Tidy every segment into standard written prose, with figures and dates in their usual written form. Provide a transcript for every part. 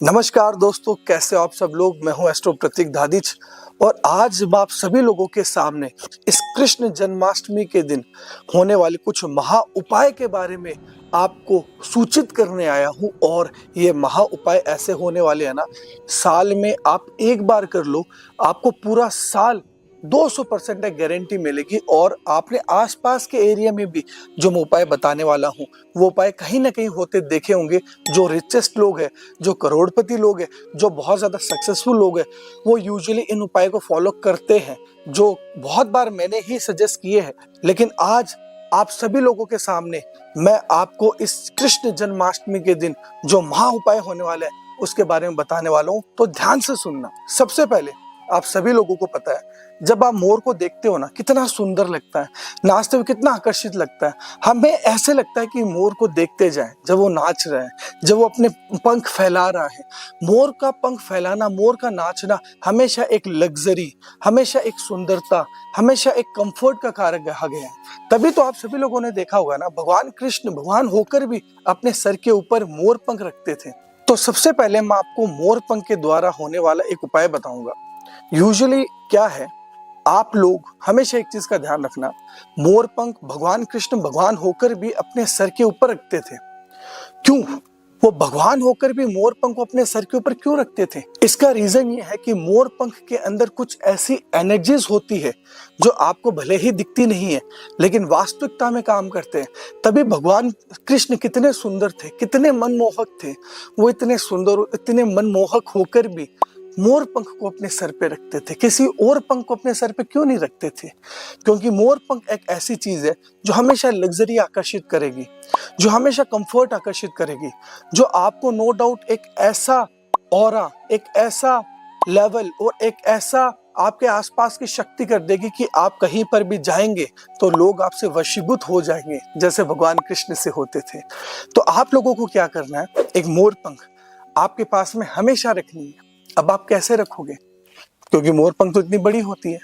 नमस्कार दोस्तों, कैसे हो आप सब लोग। मैं हूं एस्ट्रो प्रतीक दादिच और आज मैं आप सभी लोगों के सामने इस कृष्ण जन्माष्टमी के दिन होने वाले कुछ महा उपाय के बारे में आपको सूचित करने आया हूं। और ये महा उपाय ऐसे होने वाले हैं ना, साल में आप एक बार कर लो, आपको पूरा साल 200% गारंटी मिलेगी। और आपने आसपास के एरिया में भी जो मैं उपाय बताने वाला हूं, वो उपाय कहीं ना कहीं होते देखे होंगे। जो रिचेस्ट लोग हैं, जो करोड़पति लोग हैं, जो बहुत ज्यादा सक्सेसफुल लोग हैं, वो यूजुअली इन उपाय को फॉलो करते हैं, जो बहुत बार मैंने ही सजेस्ट किए हैं। लेकिन आज आप सभी लोगों के सामने मैं आपको इस कृष्ण जन्माष्टमी के दिन जो महा उपाय होने वाला है उसके बारे में बताने वाला हूं, तो ध्यान से सुनना। सबसे पहले आप सभी लोगों को पता है, जब आप मोर को देखते हो ना, कितना सुंदर लगता है, नाचते हुए कितना आकर्षित लगता है। हमें ऐसे लगता है कि मोर को देखते जाएं जब वो नाच रहा है, जब वो अपने पंख फैला रहा है। मोर का पंख फैलाना, मोर का नाचना हमेशा एक लग्जरी, हमेशा एक सुंदरता, हमेशा एक कंफर्ट का कारक कहा गया है। तभी तो आप सभी लोगों ने देखा होगा ना, भगवान कृष्ण भगवान होकर भी अपने सर के ऊपर मोर पंख रखते थे। तो सबसे पहले मैं आपको मोर पंख के द्वारा होने वाला एक उपाय बताऊंगा। यूजुअली क्या है, आप लोग हमेशा एक चीज का ध्यान रखना, मोर पंख भगवान कृष्ण भगवान होकर भी अपने सर के ऊपर रखते थे। क्यों? वो भगवान होकर भी मोर पंख को अपने सर के ऊपर क्यों रखते थे? इसका रीजन ये है कि मोर पंख के अंदर कुछ ऐसी एनर्जीज होती है जो आपको भले ही दिखती नहीं है, लेकिन वास्तविकता में काम करते हैं। तभी भगवान कृष्ण कितने सुंदर थे, कितने मनमोहक थे। वो इतने सुंदर, इतने मनमोहक होकर भी मोर पंख को अपने सर पे रखते थे। किसी और पंख को अपने सर पे क्यों नहीं रखते थे? क्योंकि मोर पंख एक ऐसी चीज है जो हमेशा लग्जरी आकर्षित करेगी, जो हमेशा कंफर्ट आकर्षित करेगी, जो आपको नो डाउट एक ऐसा ऑरा, एक ऐसा लेवल और एक ऐसा आपके आसपास की शक्ति कर देगी कि आप कहीं पर भी जाएंगे तो लोग आपसे वशीभूत हो जाएंगे, जैसे भगवान कृष्ण से होते थे। तो आप लोगों को क्या करना है, एक मोर पंख आपके पास में हमेशा रखनी है। अब आप कैसे रखोगे? क्योंकि मोर पंख तो इतनी बड़ी होती है।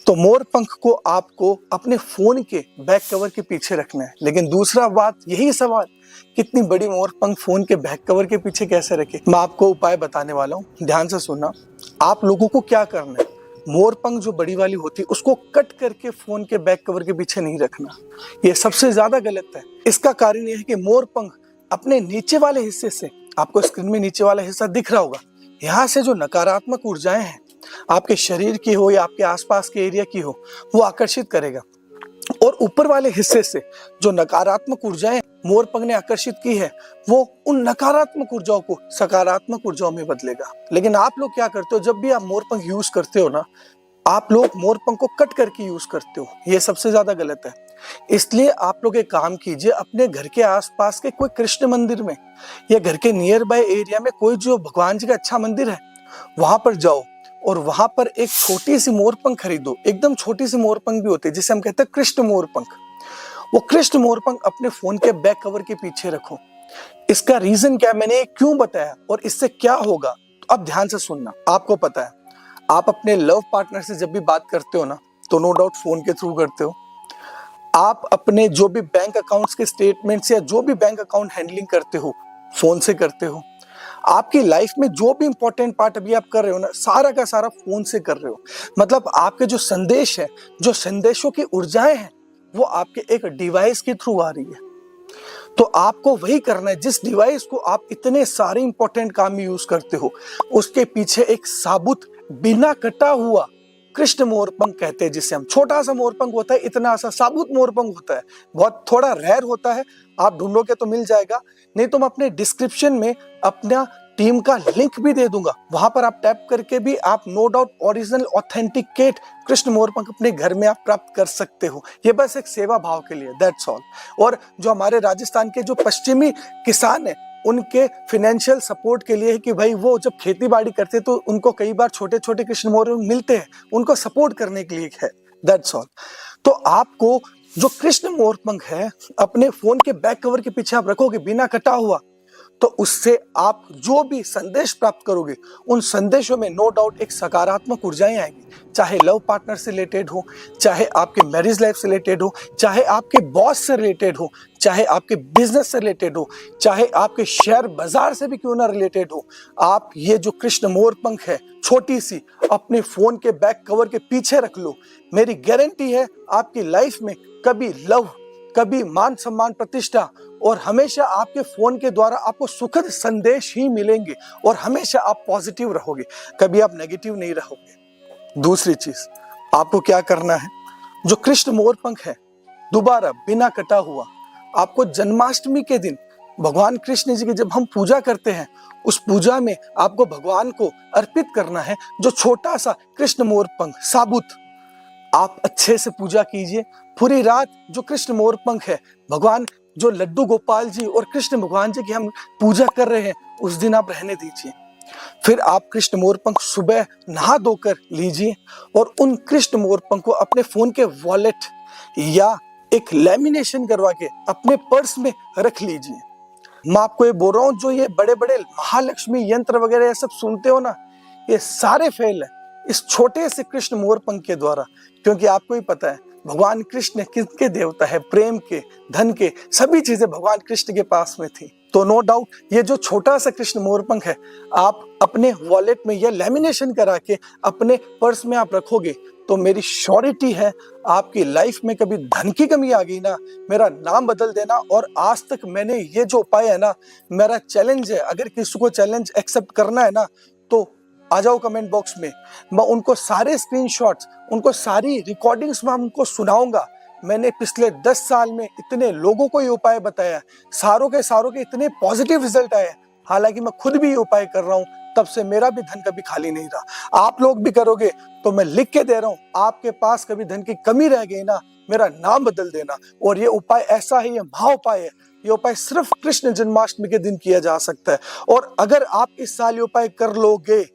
तो मोर पंख को आपको अपने फोन के बैक कवर के पीछे रखना है। लेकिन दूसरा बात, यही सवाल, कितनी बड़ी मोर पंख फोन के बैक कवर के पीछे कैसे रखे? मैं आपको उपाय बताने वाला हूँ, ध्यान से सुनना। आप लोगों को क्या करना है, मोर पंख जो बड़ी वाली होती है उसको कट करके फोन के बैक कवर के पीछे नहीं रखना। ये सबसे ज्यादा गलत है। इसका कारण यह है कि मोर पंख अपने नीचे वाले हिस्से से, आपको स्क्रीन में नीचे वाला हिस्सा दिख रहा होगा, यहाँ से जो नकारात्मक ऊर्जाएं हैं, आपके शरीर की हो या आपके आसपास के एरिया की हो, वो आकर्षित करेगा। और ऊपर वाले हिस्से से जो नकारात्मक ऊर्जाएं मोर पंख ने आकर्षित की है, वो उन नकारात्मक ऊर्जाओं को सकारात्मक ऊर्जाओं में बदलेगा। लेकिन आप लोग क्या करते हो, जब भी आप मोर पंख यूज करते हो ना, आप लोग मोर पंख को कट करके यूज करते हो। ये सबसे ज्यादा गलत है। इसलिए आप लोग एक काम कीजिए, अपने घर के आसपास के कोई कृष्ण मंदिर में या घर के नियर बाय एरिया में कोई जो भगवान जी का अच्छा मंदिर है, वहां पर जाओ और वहां पर एक छोटी सी मोर पंख खरीदो। एकदम छोटी सी मोर पंख भी होती है जिसे हम कहते हैं कृष्ण मोर पंख। वो कृष्ण मोर पंख अपने फोन के बैक कवर के पीछे रखो। इसका रीजन क्या है, मैंने क्यों बताया और इससे क्या होगा, तो अब ध्यान से सुनना। आपको पता है, आप अपने लव पार्टनर से जब भी बात करते हो ना, तो नो डाउट फोन के थ्रू करते हो। आप अपने जो भी बैंक अकाउंट्स के स्टेटमेंट्स या जो भी बैंक अकाउंट हैंडलिंग करते हो, फोन से करते हो। आपकी लाइफ में जो भी इंपॉर्टेंट पार्ट अभी आप कर रहे हो ना, सारा का सारा फोन से कर रहे हो। मतलब आपके जो संदेश है, जो संदेशों की ऊर्जाएं हैं, वो आपके एक डिवाइस के थ्रू आ रही है। तो आपको वही करना है, जिस डिवाइस को आप इतने सारे इंपॉर्टेंट काम में यूज करते हो, उसके पीछे एक साबुत, बिना कटा हुआ कृष्ण मोरपंख कहते हैं, जिसे हम, छोटा सा मोरपंख होता है, इतना सा साबुत मोरपंख होता है, बहुत थोड़ा रेयर होता है। आप ढूंढोगे तो मिल जाएगा, नहीं तो मैं अपने डिस्क्रिप्शन में अपना टीम का लिंक भी दे दूंगा। वहां पर आप टैप करके भी आप no doubt original authenticate Krishna मोरपंख अपने घर में आप प्राप्त कर सकते हो। ये बस एक सेवा भाव के लिए, दैट्स ऑल। और जो हमारे राजस्थान के जो पश्चिमी किसान है, उनके फाइनेंशियल सपोर्ट के लिए है कि भाई वो जब खेती बाड़ी करते तो उनको कई बार छोटे छोटे कृष्ण मोर मिलते हैं, उनको सपोर्ट करने के लिए है, दैट्स ऑल। तो आपको जो कृष्ण मोरपंख है अपने फोन के बैक कवर के पीछे आप रखोगे बिना कटा हुआ, तो उससे आप जो भी संदेश प्राप्त करोगे उन संदेशों में नो डाउट एक सकारात्मक ऊर्जाएं आएंगी, चाहे लव पार्टनर से रिलेटेड हो, चाहे आपके मैरिज लाइफ से रिलेटेड हो, चाहे आपके बॉस से रिलेटेड हो, चाहे आपके बिजनेस से रिलेटेड हो, चाहे आपके शेयर बाजार से भी क्यों ना रिलेटेड हो। आप ये जो कृष्ण मोर पंख है छोटी सी अपने फोन के बैक कवर के पीछे रख लो, मेरी गारंटी है आपकी लाइफ में कभी लव, कभी मान सम्मान प्रतिष्ठा और हमेशा आपके फोन के द्वारा आपको सुखद संदेश ही मिलेंगे और हमेशा आप पॉजिटिव रहोगे, कभी आप नेगेटिव नहीं रहोगे। दूसरी चीज आपको क्या करना है, जो कृष्ण मोर पंख है दोबारा बिना कटा हुआ आपको जन्माष्टमी के दिन भगवान कृष्ण जी की जब हम पूजा करते हैं उस पूजा में आपको भगवान को अर्पित करना है। जो छोटा सा कृष्ण मोर पंख साबुत आप अच्छे से पूजा कीजिए। पूरी रात जो कृष्ण मोर पंख है भगवान जो लड्डू गोपाल जी और कृष्ण भगवान जी की हम पूजा कर रहे हैं उस दिन आप रहने दीजिए। फिर आप कृष्ण मोर पंख सुबह नहा धोकर लीजिए और उन कृष्ण मोर पंख को अपने फोन के वॉलेट या एक लैमिनेशन करवा के अपने पर्स में रख लीजिए। मैं आपको ये बोल रहा हूँ, जो ये बड़े बड़े महालक्ष्मी यंत्र वगैरह ये सब सुनते हो ना, ये सारे फेल है इस छोटे से कृष्ण मोर पंख के द्वारा। क्योंकि आपको ही पता है भगवान कृष्ण किसके देवता है, प्रेम के, धन के, सभी चीजें भगवान कृष्ण के पास में थी। तो नो डाउट ये जो छोटा सा कृष्ण मोर पंख है आप अपने वॉलेट में या लैमिनेशन करा के अपने पर्स में आप रखोगे तो मेरी श्योरिटी है आपकी लाइफ में कभी धन की कमी आ गई ना, मेरा नाम बदल देना। और आज तक मैंने ये जो उपाय है ना, मेरा चैलेंज है, अगर किसी को चैलेंज एक्सेप्ट करना है ना तो आ जाओ कमेंट बॉक्स में, मैं उनको सारे स्क्रीनशॉट्स, उनको सारी रिकॉर्डिंग्स में उनको सुनाऊंगा। मैंने पिछले 10 साल में इतने लोगों को ये उपाय बताया, सारों के इतने पॉजिटिव रिजल्ट आए। हालांकि मैं खुद भी ये उपाय कर रहा हूँ, तब से मेरा भी धन कभी खाली नहीं रहा। आप लोग भी करोगे तो मैं लिख के दे रहा हूँ, आपके पास कभी धन की कमी रह गई ना, मेरा नाम बदल देना। और ये उपाय ऐसा है, ये महा उपाय है, ये उपाय सिर्फ कृष्ण जन्माष्टमी के दिन किया जा सकता है। और अगर आप इस साल ये उपाय कर लोगे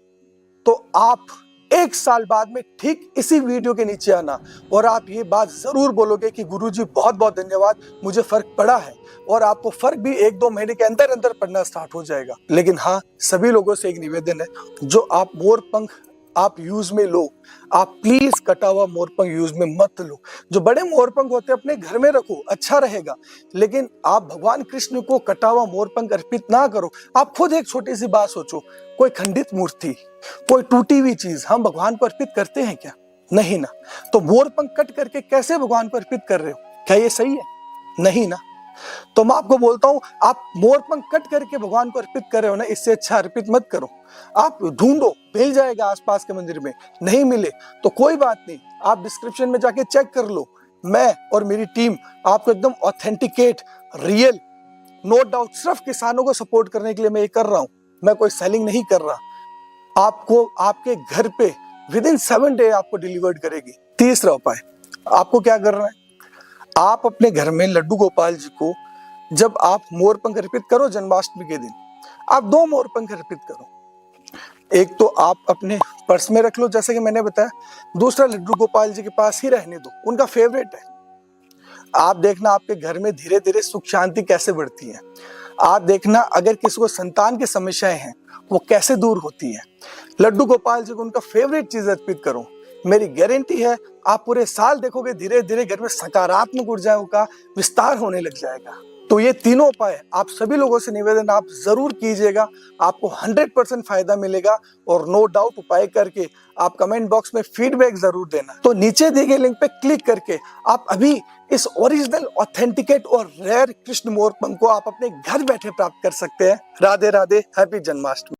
तो आप 1 साल बाद में ठीक इसी वीडियो के नीचे आना और आप ये बात जरूर बोलोगे कि गुरुजी बहुत बहुत धन्यवाद, मुझे फर्क पड़ा है। और आपको फर्क भी 1-2 महीने के अंदर अंदर पड़ना स्टार्ट हो जाएगा। लेकिन हाँ, सभी लोगों से एक निवेदन है, जो आप मोर पंख आप यूज में लो, आप प्लीज कटा हुआ मोरपंख यूज में मत लो। जो बड़े मोरपंख होते हैं अपने घर में रखो, अच्छा रहेगा, लेकिन आप भगवान कृष्ण को कटा हुआ मोरपंख अर्पित ना करो। आप खुद एक छोटी सी बात सोचो, कोई खंडित मूर्ति, कोई टूटी हुई चीज हम भगवान को अर्पित करते हैं क्या? नहीं ना। तो मोरपंख कट करके कैसे भगवान को अर्पित कर रहे हो? क्या ये सही है? नहीं ना। तो मैं आपको बोलता हूं, आप मोरपंख कट करके भगवान को अर्पित कर रहे हो ना, इससे अच्छा अर्पित मत करो। आप ढूंढो, मिल जाएगा आसपास के मंदिर में, नहीं मिले तो कोई बात नहीं, आप डिस्क्रिप्शन में जाके चेक कर लो। मैं और मेरी टीम आपको एकदम ऑथेंटिकेट, रियल, नो डाउट, सिर्फ किसानों को सपोर्ट करने के लिए मैं ये कर रहा हूं, मैं कोई सेलिंग नहीं कर रहा। आपको आपके घर पे विदिन 7 डे आपको डिलीवर्ड करेगी। तीसरा उपाय, आपको क्या करना है, आप अपने घर में लड्डू गोपाल जी को जब आप मोरपंख अर्पित करो जन्माष्टमी के दिन, आप 2 मोरपंख अर्पित करो। एक तो आप अपने पर्स में रख लो जैसे कि मैंने बताया, दूसरा लड्डू गोपाल जी के पास ही रहने दो, उनका फेवरेट है। आप देखना आपके घर में धीरे धीरे सुख शांति कैसे बढ़ती है। आप देखना अगर किसी को संतान की समस्याएं हैं वो कैसे दूर होती है। लड्डू गोपाल जी को उनका फेवरेट चीज अर्पित करो, मेरी गारंटी है आप पूरे साल देखोगे धीरे धीरे घर में सकारात्मक ऊर्जाओं का विस्तार होने लग जाएगा। तो ये तीनों उपाय आप सभी लोगों से निवेदन आप जरूर कीजिएगा, आपको 100% फायदा मिलेगा। और नो डाउट उपाय करके आप कमेंट बॉक्स में फीडबैक जरूर देना। तो नीचे दिए गए लिंक पे क्लिक करके आप अभी इस ओरिजिनल, ऑथेंटिकेट और रेयर कृष्ण मोरपंख को आप अपने घर बैठे प्राप्त कर सकते हैं। राधे राधे, हैप्पी जन्माष्टमी।